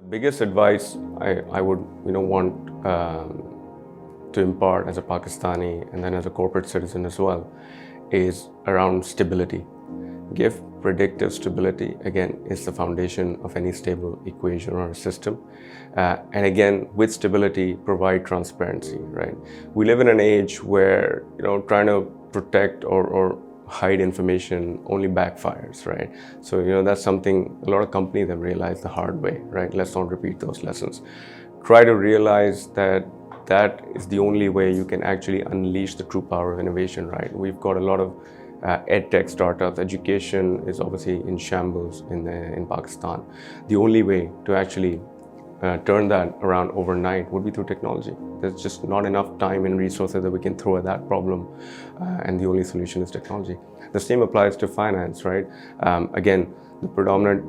Biggest advice I would want to impart as a Pakistani and then as a corporate citizen as well is around stability. Give predictive stability, again, is the foundation of any stable equation or a system. And again, with stability, provide transparency, right? We live in an age where, trying to protect or hide information only backfires, right? So, that's something a lot of companies have realized the hard way, right? Let's not repeat those lessons. Try to realize that is the only way you can actually unleash the true power of innovation, right? We've got a lot of edtech startups. Education is obviously in shambles in Pakistan. The only way to actually turn that around overnight would be through technology. There's just not enough time and resources that we can throw at that problem, and the only solution is technology. The same applies to finance, right? Again, the predominant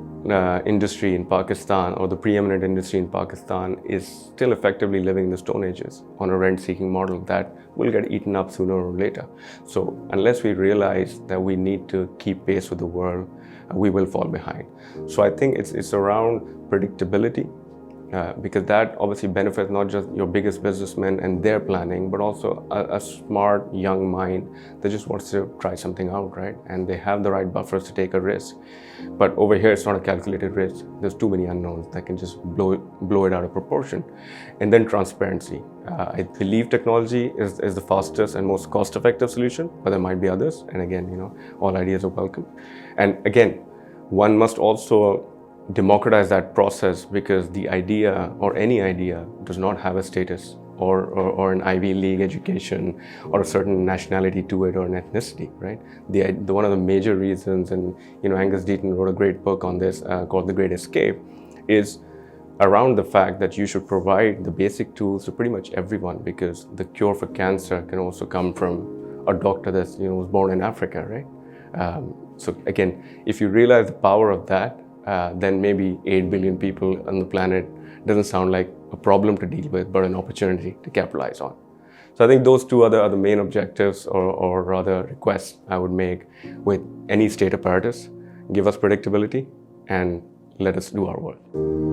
industry in Pakistan, or the preeminent industry in Pakistan, is still effectively living in the Stone Ages on a rent-seeking model that will get eaten up sooner or later. So unless we realize that we need to keep pace with the world, we will fall behind. So I think it's around predictability, because that obviously benefits not just your biggest businessmen and their planning, but also a smart young mind that just wants to try something out, right? And they have the right buffers to take a risk. But over here, it's not a calculated risk. There's too many unknowns that can just blow it out of proportion. And then transparency. I believe technology is the fastest and most cost-effective solution, but there might be others. And again, all ideas are welcome. And again, one must also democratize that process, because the idea, or any idea, does not have a status or an Ivy League education or a certain nationality to it or an ethnicity, right? One of the major reasons, and Angus Deaton wrote a great book on this called The Great Escape, is around the fact that you should provide the basic tools to pretty much everyone, because the cure for cancer can also come from a doctor that was born in Africa, right? So again, if you realize the power of that, then maybe 8 billion people on the planet doesn't sound like a problem to deal with, but an opportunity to capitalize on. So I think those two are the main objectives, or rather requests I would make with any state apparatus. Give us predictability and let us do our work.